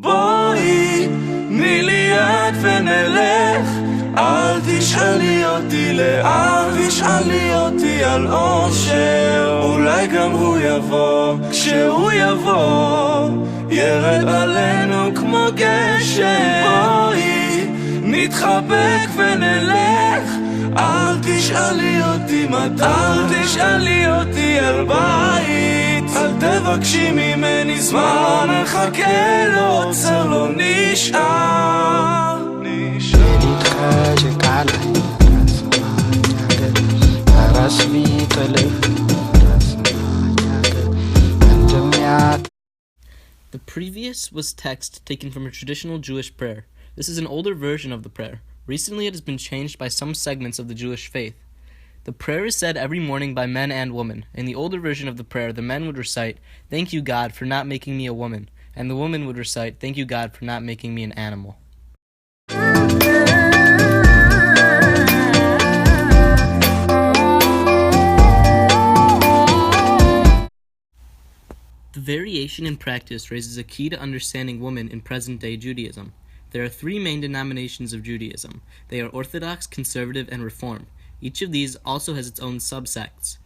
בואי, תני לי יד ונלך, אל תשאלי אותי לאן, תשאלי אותי על אושר, אולי גם הוא יבוא, כשהוא יבוא, ירד עלינו כמו גשם. בואי, נתחבק ונלך, אל תשאלי אותי מתי, אל תשאלי אותי על בית, אל תבקשי ממני זמן, מחכה לא עוצר לא נשאר. The previous was text taken from a traditional Jewish prayer. This is an older version of the prayer. Recently it has been changed by some segments of the Jewish faith. The prayer is said every morning by men and women. In the older version of the prayer, the men would recite, "Thank you, God, for not making me a woman," and the woman would recite, "Thank you, God, for not making me an animal." The variation in practice raises a key to understanding women in present-day Judaism. There are three main denominations of Judaism. They are Orthodox, Conservative, and Reform. Each of these also has its own subsects.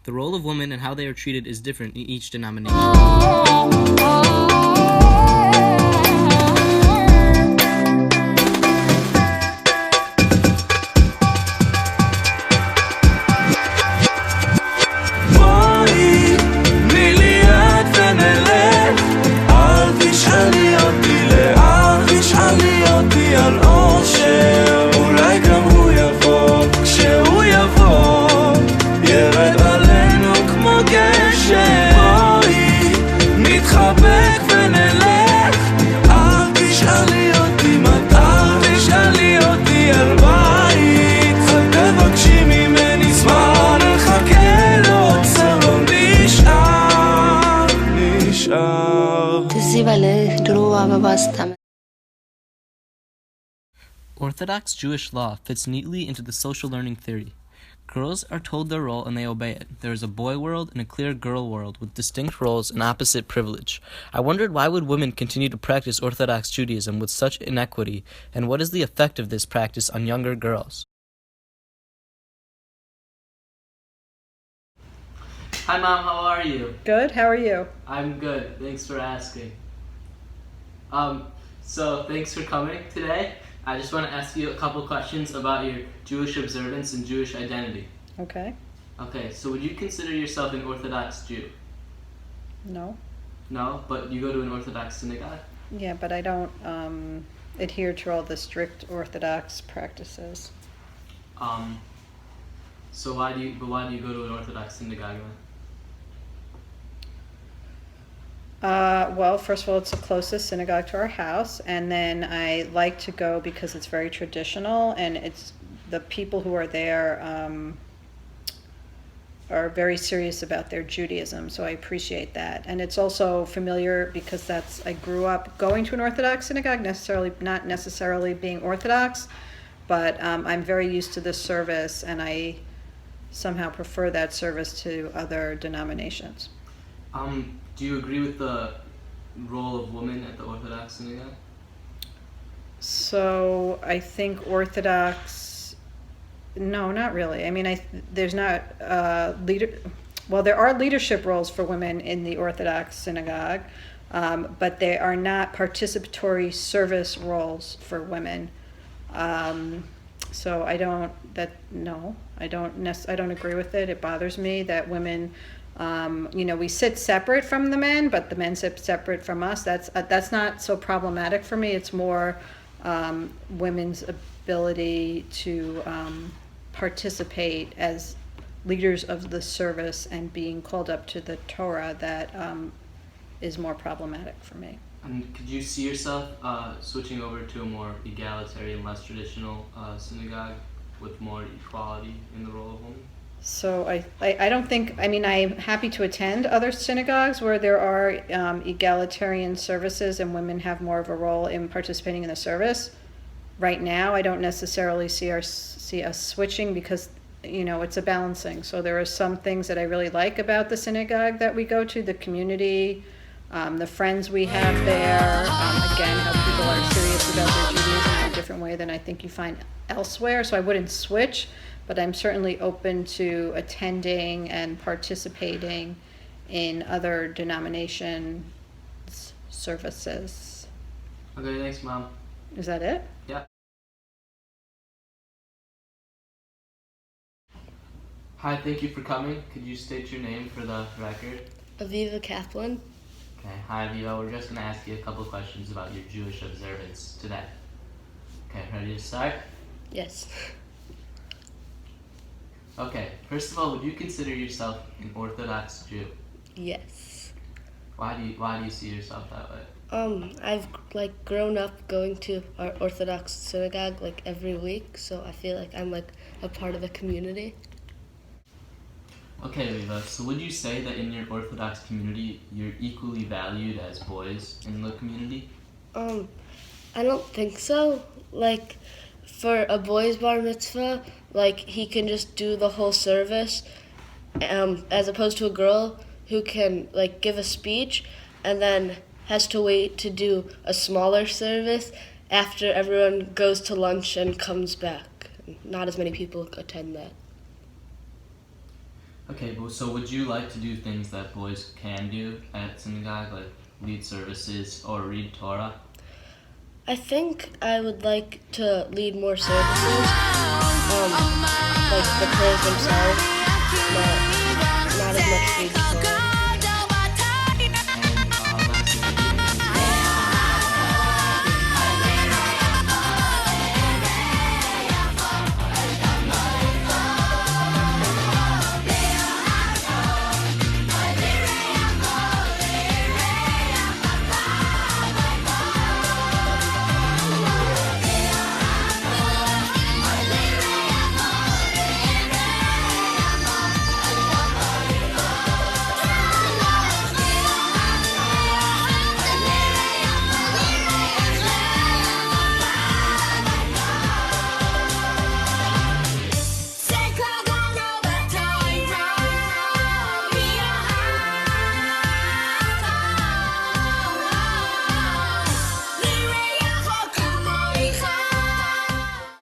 The role of women and how they are treated is different in each denomination. Orthodox Jewish law fits neatly into the social learning theory. Girls are told their role and they obey it. There is a boy world and a clear girl world with distinct roles and opposite privilege. I wondered, why would women continue to practice Orthodox Judaism with such inequity, and what is the effect of this practice on younger girls? Hi Mom, how are you? Good, how are you? I'm good, thanks for asking. So thanks for coming today. I just want to ask you a couple questions about your Jewish observance and Jewish identity. Okay. Okay, so would you consider yourself an Orthodox Jew? No. No, but you go to an Orthodox synagogue? Yeah, but I don't adhere to all the strict Orthodox practices. So why do you go to an Orthodox synagogue then? Well, first of all, it's the closest synagogue to our house, and then I like to go because it's very traditional, and it's the people who are there are very serious about their Judaism, so I appreciate that. And it's also familiar because I grew up going to an Orthodox synagogue, not necessarily being Orthodox, but I'm very used to this service, and I somehow prefer that service to other denominations. Do you agree with the role of women at the Orthodox synagogue? So I think Orthodox, no, not really. I mean, there's not well, there are leadership roles for women in the Orthodox synagogue, but they are not participatory service roles for women. So I don't agree with it. It bothers me that women, we sit separate from the men, but the men sit separate from us. That's not so problematic for me. It's more women's ability to participate as leaders of the service and being called up to the Torah that is more problematic for me. And could you see yourself switching over to a more egalitarian, less traditional synagogue with more equality in the role of women? So I don't think, I'm happy to attend other synagogues where there are egalitarian services and women have more of a role in participating in the service. Right now, I don't necessarily see us switching because, it's a balancing. So there are some things that I really like about the synagogue that we go to, the community, the friends we have there. Again, think you find elsewhere. So I wouldn't switch, but I'm certainly open to attending and participating in other denominations services. Okay, thanks, Mom. Is that it? Yeah. Hi, thank you for coming. Could you state your name for the record? Aviva Kaplan. Okay, hi Aviva. We're just going to ask you a couple questions about your Jewish observance today. Okay, ready to start? Yes. Okay, first of all, would you consider yourself an Orthodox Jew? Yes. Why do you see yourself that way? I've grown up going to our Orthodox synagogue every week, so I feel like I'm a part of the community. Okay, Aviva, so would you say that in your Orthodox community, you're equally valued as boys in the community? I don't think so. For a boy's bar mitzvah, he can just do the whole service, as opposed to a girl who can give a speech and then has to wait to do a smaller service after everyone goes to lunch and comes back. Not as many people attend that. Okay, well, so would you like to do things that boys can do at synagogue, like lead services or read Torah? I think I would like to lead more services, the prayers themselves, not as much reading